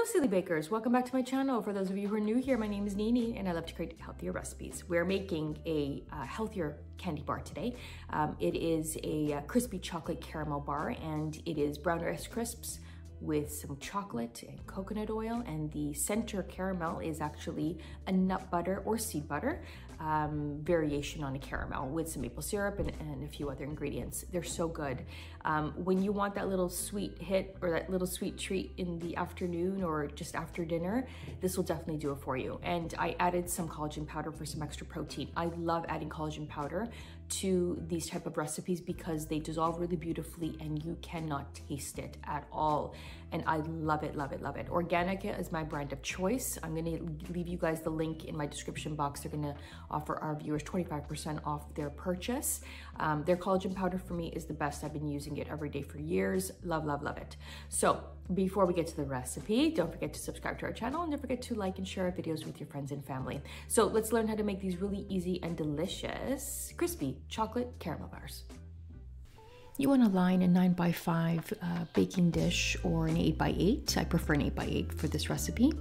Hello silly bakers, welcome back to my channel. For those of you who are new here, my name is Nini and I love to create healthier recipes. We're making a healthier candy bar today. It is a crispy chocolate caramel bar and it is brown rice crisps with some chocolate and coconut oil, and the center caramel is actually a nut butter or seed butter variation on a caramel with some maple syrup and a few other ingredients. They're so good. When you want that little sweet hit or that little sweet treat in the afternoon or just after dinner, this will definitely do it for you. And I added some collagen powder for some extra protein. I love adding collagen powder to these type of recipes because they dissolve really beautifully and you cannot taste it at all. And I love it, love it, love it. Organika is my brand of choice. I'm gonna leave you guys the link in my description box. They're gonna offer our viewers 25% off their purchase. Their collagen powder for me is the best. I've been using it every day for years. Love, love, love it. So before we get to the recipe, don't forget to subscribe to our channel and don't forget to like and share our videos with your friends and family. So let's learn how to make these really easy and delicious crispy chocolate caramel bars. You want to line a 9x5 baking dish or an 8x8. I prefer an 8x8 for this recipe.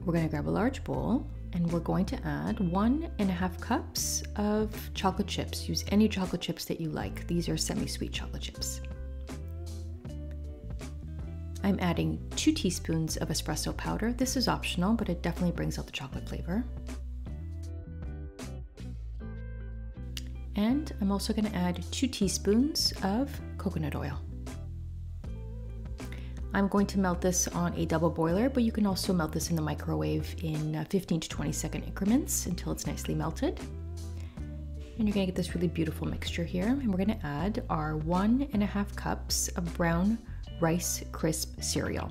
We're going to grab a large bowl and we're going to add 1.5 cups of chocolate chips. Use any chocolate chips that you like. These are semi-sweet chocolate chips. I'm adding 2 teaspoons of espresso powder. This is optional, but it definitely brings out the chocolate flavor. And I'm also going to add 2 teaspoons of coconut oil. I'm going to melt this on a double boiler, but you can also melt this in the microwave in 15 to 20 second increments until it's nicely melted. And you're going to get this really beautiful mixture here. And we're going to add our 1.5 cups of brown rice crisp cereal.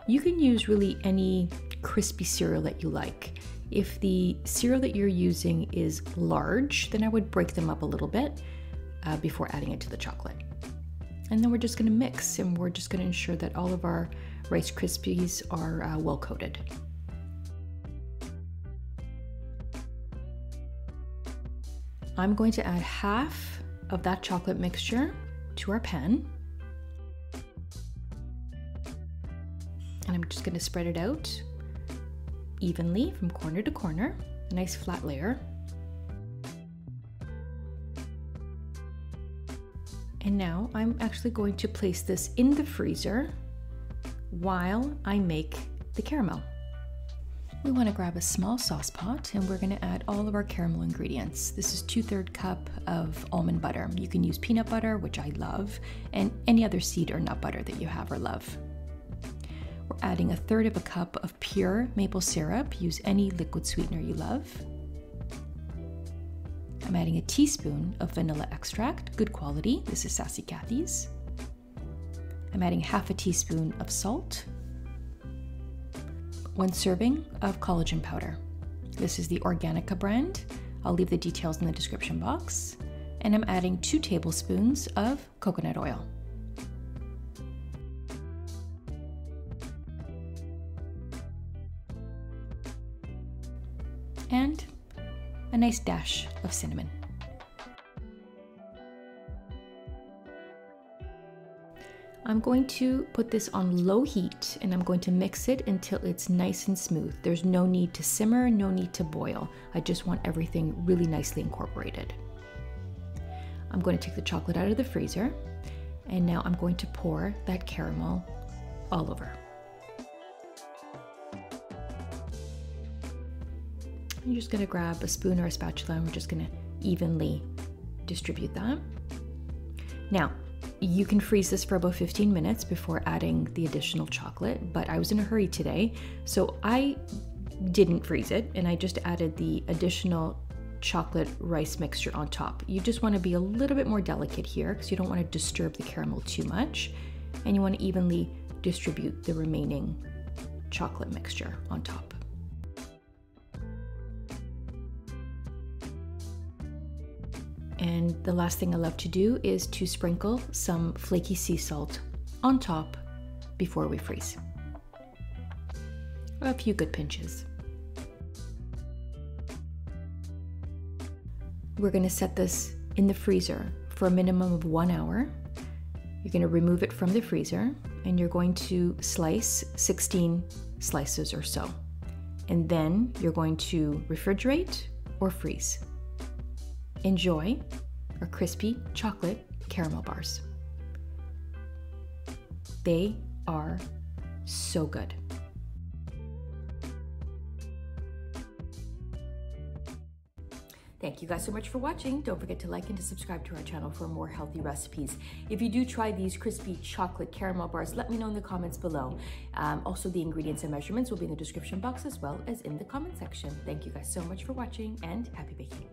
You can use really any crispy cereal that you like. If the cereal that you're using is large, then I would break them up a little bit before adding it to the chocolate. And then we're just going to mix, and we're just going to ensure that all of our Rice Krispies are well coated. I'm going to add half of that chocolate mixture to our pan. And I'm just going to spread it out evenly from corner to corner, a nice flat layer. And now I'm actually going to place this in the freezer while I make the caramel. We want to grab a small sauce pot and we're going to add all of our caramel ingredients. This is 2/3 cup of almond butter. You can use peanut butter, which I love, and any other seed or nut butter that you have or love. We're adding 1/3 cup of pure maple syrup. Use any liquid sweetener you love. I'm adding a teaspoon of vanilla extract, good quality. This is Sassy Kathy's. I'm adding half a teaspoon of salt. 1 serving of collagen powder. This is the Organika brand. I'll leave the details in the description box. And I'm adding 2 tablespoons of coconut oil. And a nice dash of cinnamon. I'm going to put this on low heat and I'm going to mix it until it's nice and smooth. There's no need to simmer, no need to boil. I just want everything really nicely incorporated. I'm going to take the chocolate out of the freezer and now I'm going to pour that caramel all over. I'm just going to grab a spoon or a spatula and we're just going to evenly distribute that. Now, you can freeze this for about 15 minutes before adding the additional chocolate, but I was in a hurry today, so I didn't freeze it and I just added the additional chocolate rice mixture on top. You just want to be a little bit more delicate here because you don't want to disturb the caramel too much, and you want to evenly distribute the remaining chocolate mixture on top. And the last thing I love to do is to sprinkle some flaky sea salt on top before we freeze. A few good pinches. We're going to set this in the freezer for a minimum of 1 hour. You're going to remove it from the freezer and you're going to slice 16 slices or so. And then you're going to refrigerate or freeze. Enjoy our crispy chocolate caramel bars. They are so good. Thank you guys so much for watching. Don't forget to like and to subscribe to our channel for more healthy recipes. If you do try these crispy chocolate caramel bars, let me know in the comments below. Also, the ingredients and measurements will be in the description box as well as in the comment section. Thank you guys so much for watching and happy baking.